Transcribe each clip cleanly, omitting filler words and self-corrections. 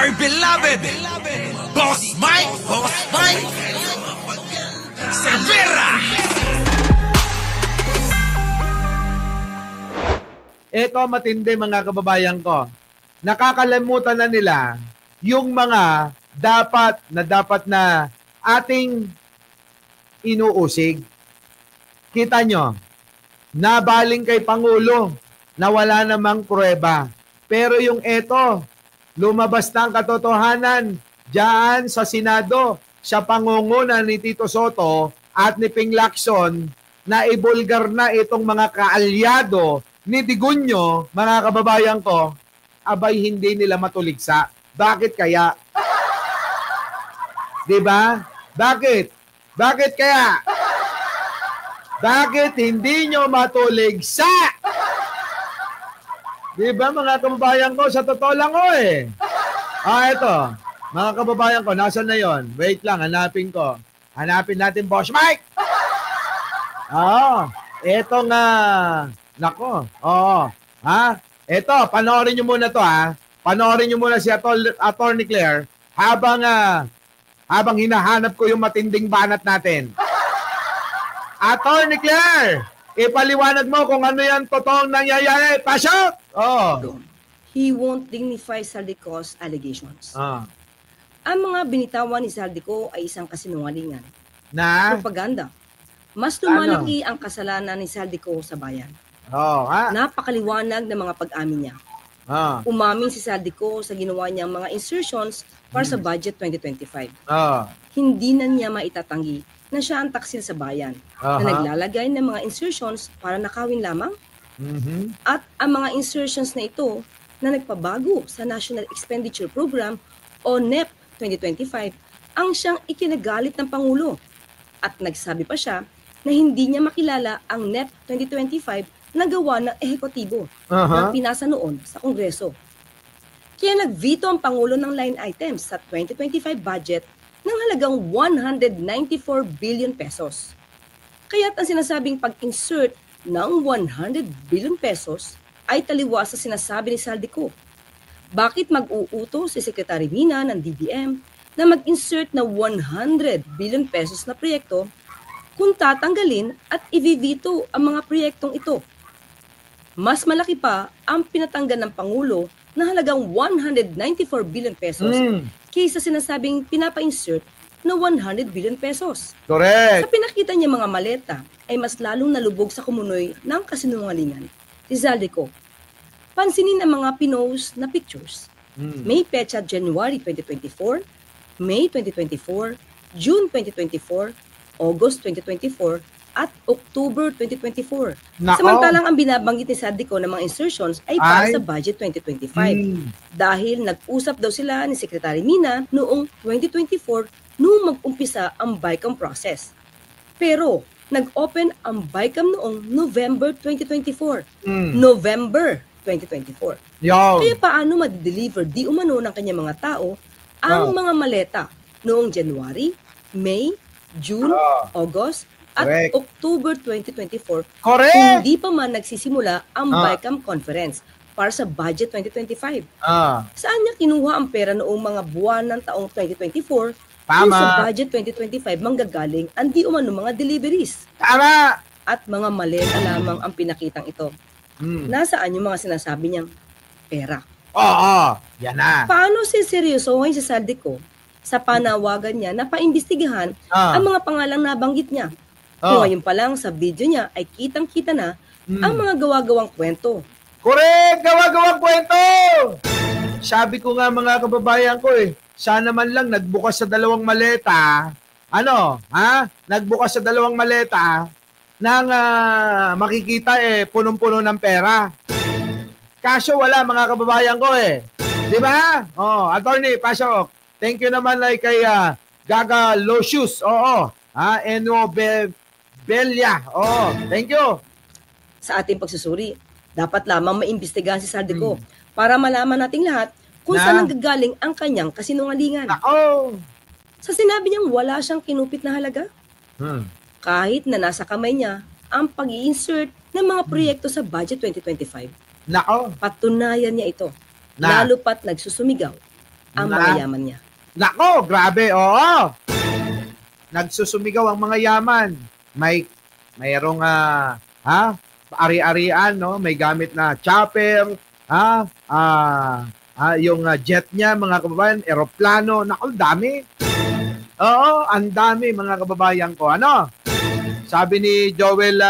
my beloved Boss Mike Severa. Ito matindi mga kababayan ko. Nakakalimutan na nila yung mga dapat na ating inuusig. Kita nyo, nabaling kay Pangulo na wala namang pruweba. Pero yung eto, lumabas na ang katotohanan diyan sa Senado sa pangunguna ni Tito Soto at ni Ping Lacson na ibulgar na itong mga kaalyado ni Digunyo, mga kababayan ko, abay hindi nila matuligsa. Bakit kaya? Diba? Bakit? Bakit kaya? Bakit hindi nyo matuligsa? Diba mga kababayan ko? Sa totoo lang ko eh. Ito. Mga kababayan ko, nasan na yon? Wait lang, hanapin ko. Hanapin natin, Boss Mike! Ito nga. Nako, Ito, panoorin nyo muna to ha. Panoorin nyo muna si Attorney Claire habang hinahanap ko yung matinding banat natin. Attorney Claire, ipaliwanag mo kung ano yan totoong nangyayari. Pasok! He won't dignify Saldico's allegations. Ang mga binitawan ni Saldico ay isang kasinungalingan. Propaganda. Mas lumalaki ang kasalanan ni Saldico sa bayan. Napakaliwanag ng mga pag-amin niya. Umamin si Saldico sa ginawa niyang mga insertions para sa budget 2025. Hindi na niya maitatanggi na siya ang taksil sa bayan na naglalagay ng mga insertions para nakawin lamang. At ang mga insertions na ito na nagpabago sa National Expenditure Program o NEP 2025 ang siyang ikinagalit ng Pangulo. At nagsabi pa siya na hindi niya makilala ang NEP 2025 na gawa ng ehekutibo na pinasa noon sa Kongreso. Kaya nag-veto ang Pangulo ng line items sa 2025 budget ng halagang 194 billion pesos. Kaya't ang sinasabing pag-insert ng 100 billion pesos ay taliwas sa sinasabi ni Saldico. Bakit mag-uuto si Secretary Mina ng DBM na mag-insert na 100 billion pesos na proyekto kung tatanggalin at i-veto ang mga proyektong ito? Mas malaki pa ang pinatanggal ng Pangulo na halagang 194 billion pesos kaysa sinasabing pinapa-insert na 100 billion pesos. Correct. Sa pinakita niya mga maleta ay mas lalong nalubog sa kumunoy ng kasinungalingan. Saldico, pansinin ang mga pinost na pictures. May petsa January 2024, May 2024, June 2024, August 2024, at October 2024. Samantalang ang binabanggit ni Saldico ng mga insertions ay para sa budget 2025. Dahil nag-usap daw sila ni Secretary Mina noong 2024 noong mag-umpisa ang BICAM process. Pero nag-open ang BICAM noong November 2024. November 2024. Kaya paano ma-deliver di umano ng kanyang mga tao ang mga maleta noong January, May, June, August, at October 2024, hindi pa man nagsisimula ang BICAM conference para sa budget 2025. Saan niya kinuha ang pera noong mga buwan ng taong 2024 kung sa budget 2025 manggagaling ang di umano mga deliveries? At mga maleta lamang ang pinakitang ito. Nasaan yung mga sinasabi niyang pera? Yan na. Paano seryosohin si Saldico sa panawagan niya na paimbestigahan ang mga pangalang nabanggit niya? Ngayon pa lang sa video niya ay kitang-kita na ang mga gawa-gawang kwento. Correct! Gawa-gawang kwento! Sabi ko nga mga kababayan ko sana man lang nagbukas sa dalawang maleta. Nagbukas sa dalawang maleta nang makikita punong-puno ng pera. Kaso wala mga kababayan ko Di ba? Attorney, pasok. Thank you naman kay Gaga Locious. Eno Belia. Thank you. Sa ating pagsusuri, dapat lamang maimbestigahan si Saldico para malaman nating lahat kung saan nanggagaling ang kanyang kasinungalingan. Sa sinabi niyang wala siyang kinupit na halaga, kahit na nasa kamay niya ang pag-i-insert ng mga proyekto sa budget 2025. Patunayan niya ito. Lalo pat nagsusumigaw ang mga yaman niya. Nako, grabe, oo. Nagsusumigaw ang mga yaman. Mayroong ari-arian, no? May gamit na chopper, yung jet niya, mga kababayan, eroplano. Nako, dami. Oo, ang dami, mga kababayan ko. Ano? Sabi ni Joel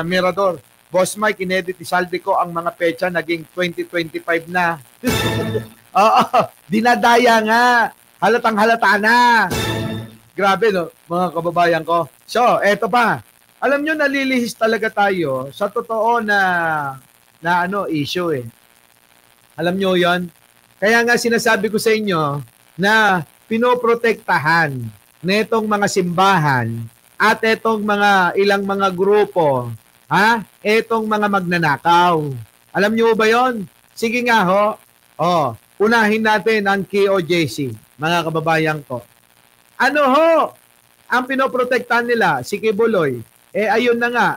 Mirador, Boss Mike, inedit ni Saldico ang mga petsa naging 2025 na. Oo, dinadaya nga. Halatang halata na. Grabe, no, mga kababayan ko. So, eto pa. Alam nyo, nalilihis talaga tayo sa totoo na issue eh. Alam nyo yon? Kaya nga sinasabi ko sa inyo na pinoprotektahan netong mga simbahan at etong ilang mga grupo, etong mga magnanakaw. Alam nyo ba yon? Sige nga ho. Unahin natin ang KOJC, mga kababayan ko. Ano ho ang pinoprotektahan nila? Si Kibuloy. Ayun na nga,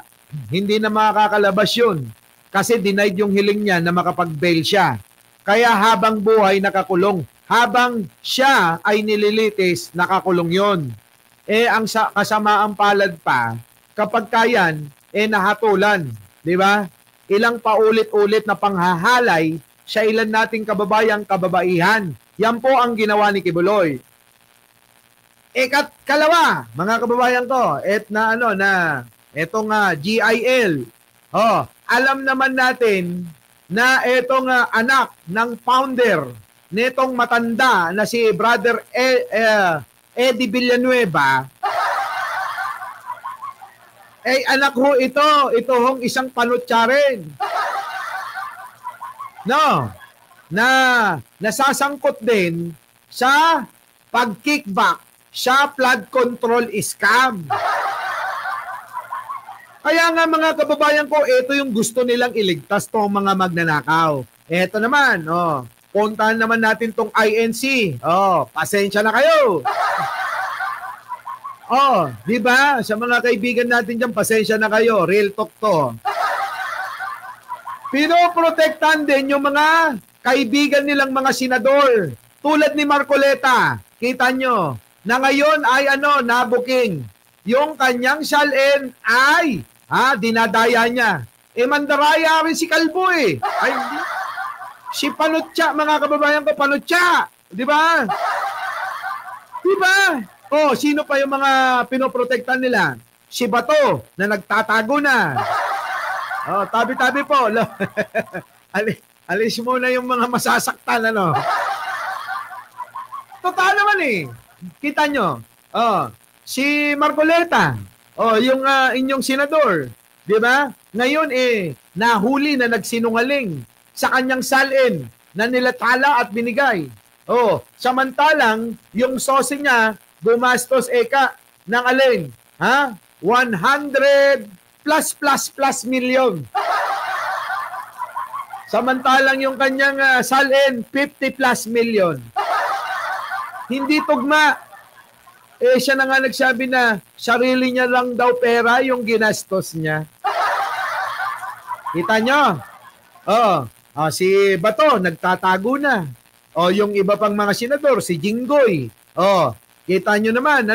hindi na makakalabas yun. Kasi denied yung hiling niya na makapag-bail siya. Kaya habang buhay nakakulong. Habang siya ay nililitis, nakakulong yun. Ang kasamaang palad pa, kapag kayan, nahatulan. Di ba? Ilang paulit-ulit na panghahalay sa ilan nating kababayang kababaihan. Yan po ang ginawa ni Kibuloy. Kalawa, mga kababayan ko, etong GIL. Alam naman natin na etong anak ng founder netong matanda na si Brother Eddie Villanueva, anak ho ito hong isang panutsa rin. No, na nasasangkot din sa pag-kickback sa flood control scam. Kaya nga mga kababayan ko, ito yung gusto nilang iligtas tong mga magnanakaw. Ito naman, puntahan naman natin tong INC. Pasensya na kayo. Di ba? Sa mga kaibigan natin dyan, pasensya na kayo. Real talk to. Pinoprotektan din yung mga kaibigan nilang mga senador. Tulad ni Marcoleta. Kita nyo, na ngayon ay nabuking. Yung kanyang salin ay dinadaya niya. Mandaraya rin si Kalbo eh. Si Panutsa, mga kababayan ko, Panutsa. Di ba? Di ba? Sino pa yung mga pinoprotektan nila? Si Bato, na nagtatago na. Tabi-tabi po. Alis muna yung mga masasaktan, Totoo naman eh. Kita nyo, si Marcoleta, yung inyong senador, di ba? Ngayon nahuli na nagsinungaling sa kanyang salin na nilathala at binigay. Samantalang yung sosi niya gumastos ng alin? 100 plus million. Samantalang yung kanyang salin 50 plus million. Hindi tugma. Siya na nga nagsabi na sarili niya lang daw pera yung ginastos niya. Kita nyo? Si Bato, nagtatago na. Yung iba pang mga senador, si Jinggoy. Kita nyo naman,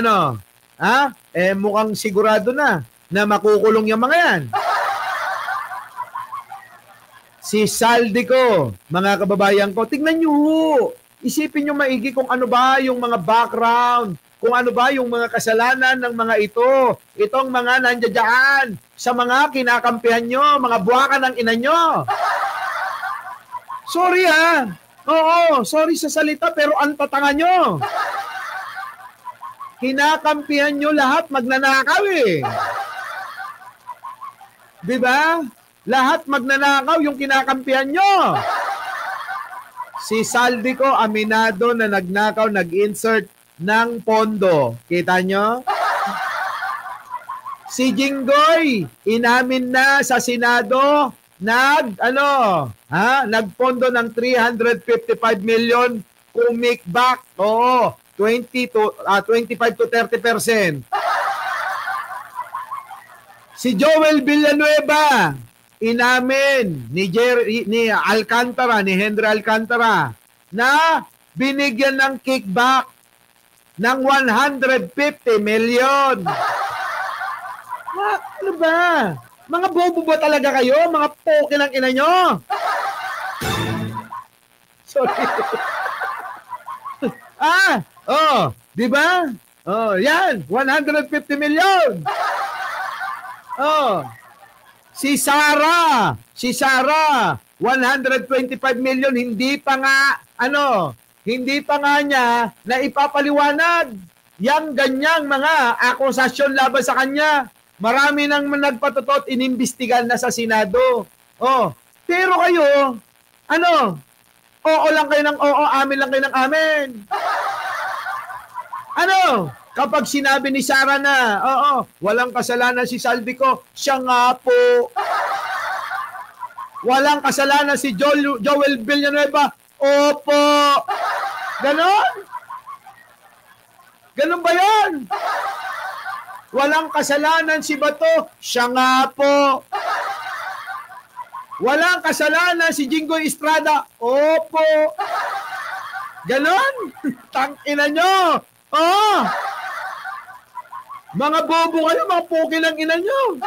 mukhang sigurado na makukulong yung mga yan. Si Saldico, mga kababayan ko, tingnan nyo. Isipin nyo maigi kung ano ba yung mga background, kung ano ba yung mga kasalanan ng mga ito. Itong mga nandiyan sa mga kinakampihan nyo, mga buwakan ng ina nyo. Sorry sorry sa salita pero ang tatanga nyo. Kinakampihan nyo lahat magnanakaw eh. Diba? Lahat magnanakaw yung kinakampihan nyo. Si Saldico aminado na nagnakaw, nag-insert ng pondo. Kita nyo? Si Jinggoy, inamin na sa Senado, nagpondo ng 355 million kumikback. 25 to 30%. Si Joel Villanueva, inamin ni Henry Alcantara na binigyan ng kickback ng 150 million. Ano ba? Mga bobo ba talaga kayo? Mga poke ng ina nyo? Sorry. Di ba? Yan, 150 million. Si Sarah, 125 million, hindi pa nga niya na ipapaliwanag yang ganyang mga akusasyon laban sa kanya. Marami nang nagpatutot, inimbestigan na sa Senado. Pero kayo, oo lang kayo ng oo, amin lang kayo ng amin. Kapag sinabi ni Sarah na, walang kasalanan si Saldico, siya nga po. Walang kasalanan si Joel Villanueva, opo. Ganon? Ganon ba yan? Walang kasalanan si Bato, siya nga po. Walang kasalanan si Jinggoy Estrada, opo. Ganon? Tangina nyo. Mga bobo kayo, mga poke ng ina nyo.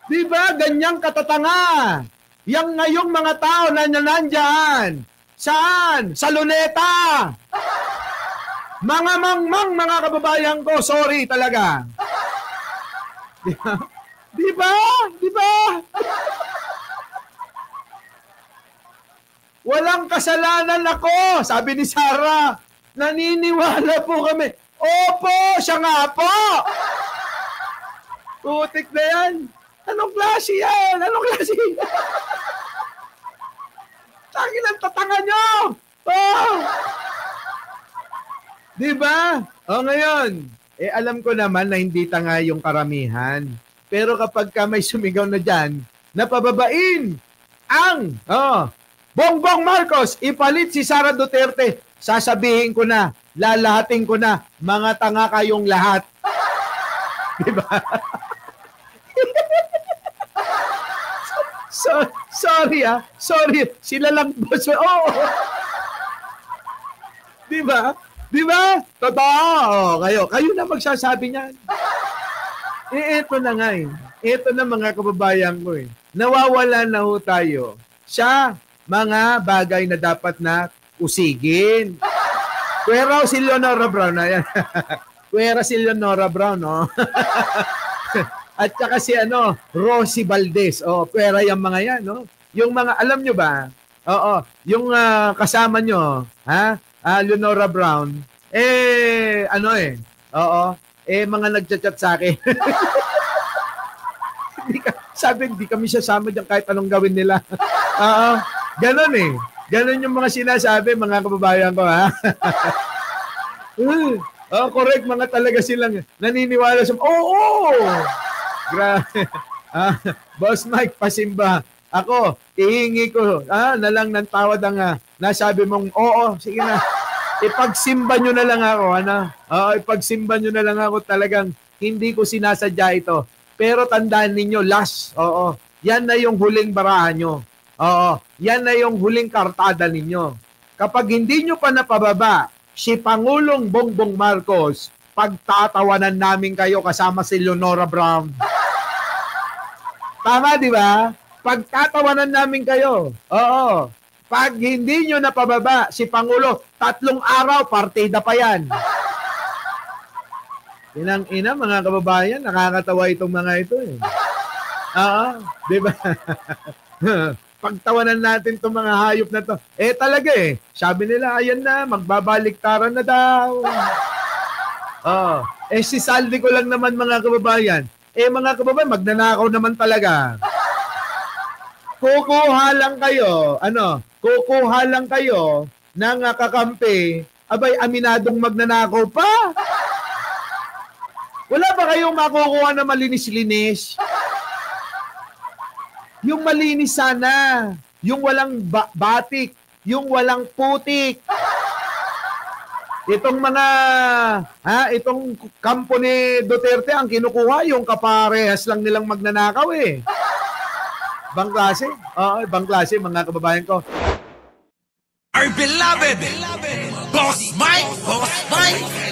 Diba? Ganyang katatanga. Yang ngayong mga tao na nandyan. Saan? Sa Luneta. Mga mangmang, mga kababayan ko, sorry talaga. Diba? Walang kasalanan ako, sabi ni Sarah. Naniniwala po kami. Opo, siya nga po. Putik na yan. Anong klase yan? Tangin ang tatanga nyo. Diba? Ngayon, alam ko naman na hindi tanga yung karamihan. Pero kapag ka may sumigaw na dyan, napababain ang Bongbong Marcos, ipalit si Sara Duterte, sasabihin ko na, lalahatin ko na, mga tanga kayong lahat. Diba? Sorry. Sila lang boss. Diba? Totoo. Kayo na magsasabi niyan. Ito na nga Ito na mga kababayan ko Nawawala na ho tayo sa mga bagay na dapat na usigin. Kuwera si Leonora Brown. Ayan. Kuwera si Leonora Brown, no? At saka si Rosie Valdez. Kuwera yung mga yan, no? Yung mga, alam nyo ba? Yung kasama nyo, Leonora Brown, mga nagchat-chat sa akin. Sabi, hindi kami sasama dyan kahit anong gawin nila. Ganon Ganon yung mga sinasabi, mga kababayan ko, correct, mga talaga silang naniniwala sa, grabe. Boss Mike, pasimba. Ako, ihingi ko, na lang ng tawad ang nasabi mong, sige na. Ipagsimba nyo na lang ako, ipagsimba nyo na lang ako, talagang hindi ko sinasadya ito. Pero tandaan ninyo, last, yan na yung huling barahan nyo. Yan na yung huling kartada ninyo. Kapag hindi nyo pa napababa si Pangulong Bongbong Marcos, pagtatawanan namin kayo kasama si Leonora Brown. Tama, di ba? Pagtatawanan namin kayo. Pag hindi nyo napababa si Pangulo, 3 araw, partida pa yan. Inang-ina, mga kababayan, nakakatawa itong mga ito di ba? Pagtawanan natin itong mga hayop na to. Talaga sabi nila, ayan na, magbabaliktaran na daw. Si Saldi ko lang naman, mga kababayan. Mga kababayan, magnanakaw naman talaga. Kukuha lang kayo ng kakampi, abay, aminadong magnanakaw pa. Wala ba kayong makukuha na malinis-linis? Yung malinis sana, yung walang batik, yung walang putik. Itong mga, itong kampo ni Duterte, ang kinukuha, yung kaparehas lang nilang magnanakaw Ibang klase. Ibang klase, mga kababayan ko. our beloved Boss Mike. Boss Mike.